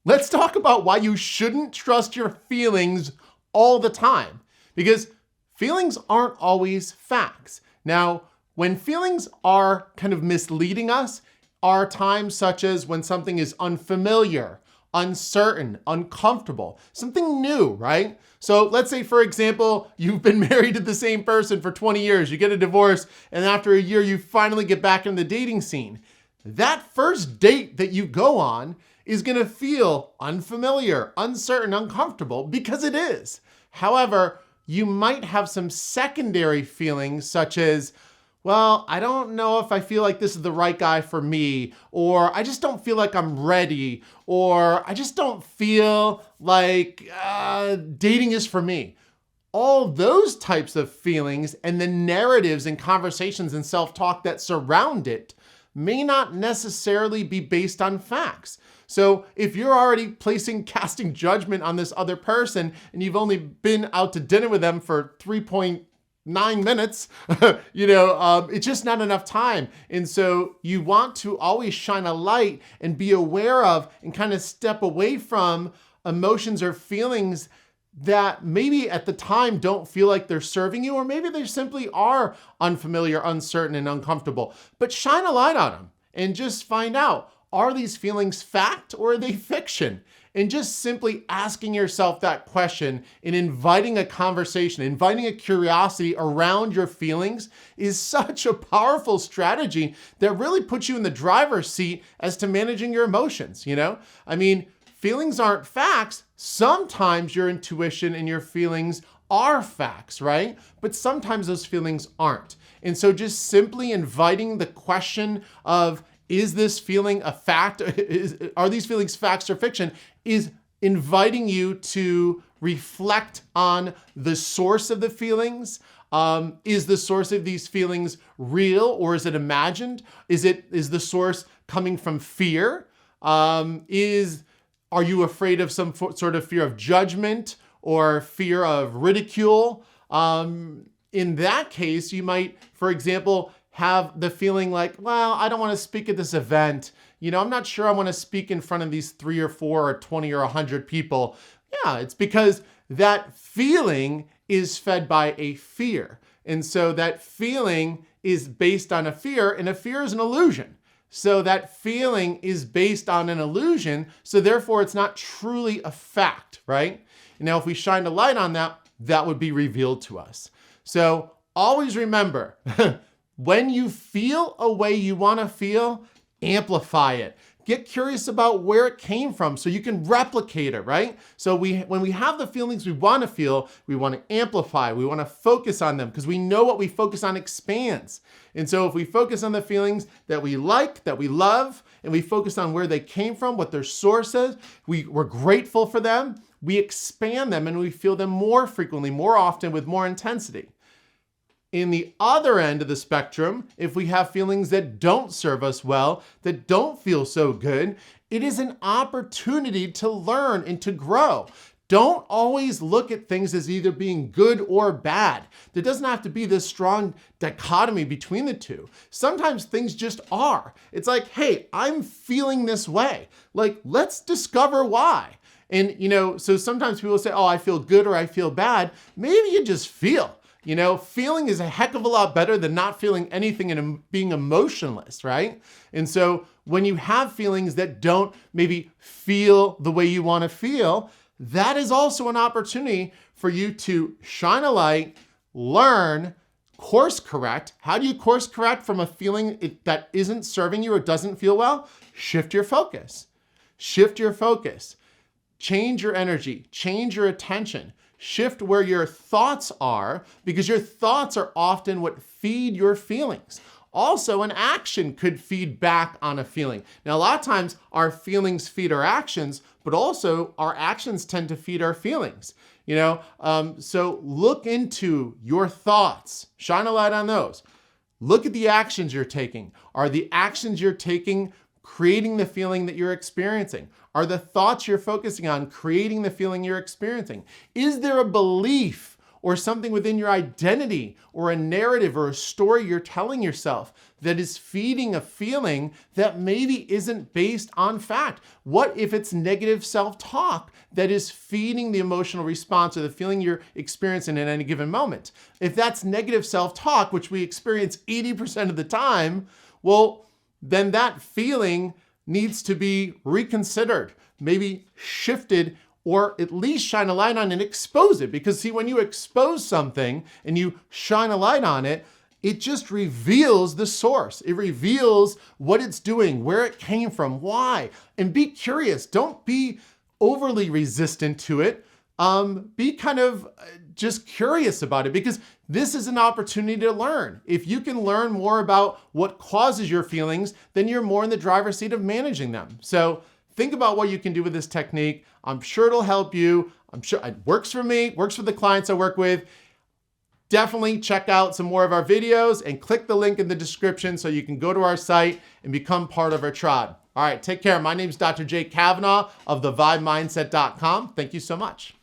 let's talk about why you shouldn't trust your feelings all the time, because feelings aren't always facts. Now, when feelings are kind of misleading us, are times such as when something is unfamiliar, uncertain, uncomfortable, something new, right? So let's say, for example, you've been married to the same person for 20 years, you get a divorce, and after a year, you finally get back in the dating scene. That first date that you go on is gonna feel unfamiliar, uncertain, uncomfortable, because it is. However, you might have some secondary feelings such as, well, I don't know if I feel like this is the right guy for me, or I just don't feel like I'm ready, or I just don't feel like dating is for me. All those types of feelings and the narratives and conversations and self-talk that surround it may not necessarily be based on facts. So if you're already casting judgment on this other person and you've only been out to dinner with them for 3.9 minutes, it's just not enough time. And so you want to always shine a light and be aware of and kind of step away from emotions or feelings that maybe at the time don't feel like they're serving you, or maybe they simply are unfamiliar, uncertain, and uncomfortable. But shine a light on them and just find out, are these feelings fact or are they fiction? And just simply asking yourself that question and inviting a conversation, inviting a curiosity around your feelings is such a powerful strategy that really puts you in the driver's seat as to managing your emotions, feelings aren't facts. Sometimes your intuition and your feelings are facts, right? But sometimes those feelings aren't. And so just simply inviting the question of, is this feeling a fact? Are these feelings facts or fiction? Is inviting you to reflect on the source of the feelings. Is the source of these feelings real or is it imagined? Is the source coming from fear? Are you afraid of some sort of fear of judgment or fear of ridicule? In that case, you might, for example, have the feeling like, well, I don't want to speak at this event. I'm not sure I want to speak in front of these 3 or 4 or 20 or 100 people. Yeah, it's because that feeling is fed by a fear. And so that feeling is based on a fear, and a fear is an illusion. So that feeling is based on an illusion, so therefore it's not truly a fact, right? Now, if we shine a light on that, that would be revealed to us. So always remember, when you feel a way you want to feel, amplify it. Get curious about where it came from so you can replicate it, right? So when we have the feelings we want to feel, we want to amplify, we want to focus on them because we know what we focus on expands. And so if we focus on the feelings that we like, that we love, and we focus on where they came from, what their source is, we're grateful for them, we expand them and we feel them more frequently, more often, with more intensity. In the other end of the spectrum, if we have feelings that don't serve us well, that don't feel so good, it is an opportunity to learn and to grow. Don't always look at things as either being good or bad. There doesn't have to be this strong dichotomy between the two. Sometimes things just are. It's like, hey, I'm feeling this way. Like, let's discover why. And, so sometimes people say, oh, I feel good or I feel bad. Maybe you just feel. Feeling is a heck of a lot better than not feeling anything and being emotionless, right? And so when you have feelings that don't maybe feel the way you want to feel, that is also an opportunity for you to shine a light, learn, course correct. How do you course correct from a feeling that isn't serving you or doesn't feel well? Shift your focus. Shift your focus. Change your energy. Change your attention. Shift where your thoughts are, because your thoughts are often what feed your feelings. Also, an action could feed back on a feeling. Now, a lot of times our feelings feed our actions, but also our actions tend to feed our feelings. So look into your thoughts, shine a light on those. Look at the actions you're taking. Are the actions you're taking creating the feeling that you're experiencing? Are the thoughts you're focusing on creating the feeling you're experiencing? Is there a belief or something within your identity or a narrative or a story you're telling yourself that is feeding a feeling that maybe isn't based on fact? What if it's negative self-talk that is feeding the emotional response or the feeling you're experiencing at any given moment? If that's negative self-talk, which we experience 80% of the time, well, then that feeling needs to be reconsidered, maybe shifted, or at least shine a light on and expose it. Because see, when you expose something and you shine a light on it, it just reveals the source. It reveals what it's doing, where it came from, why. And be curious. Don't be overly resistant to it. Be kind of just curious about it, because this is an opportunity to learn. If you can learn more about what causes your feelings, then you're more in the driver's seat of managing them. So think about what you can do with this technique. I'm sure it'll help you. I'm sure it works for me, works for the clients I work with. Definitely check out some more of our videos and click the link in the description so you can go to our site and become part of our tribe. All right, take care. My name is Dr. Jay Kavanaugh of thevibemindset.com. Thank you so much.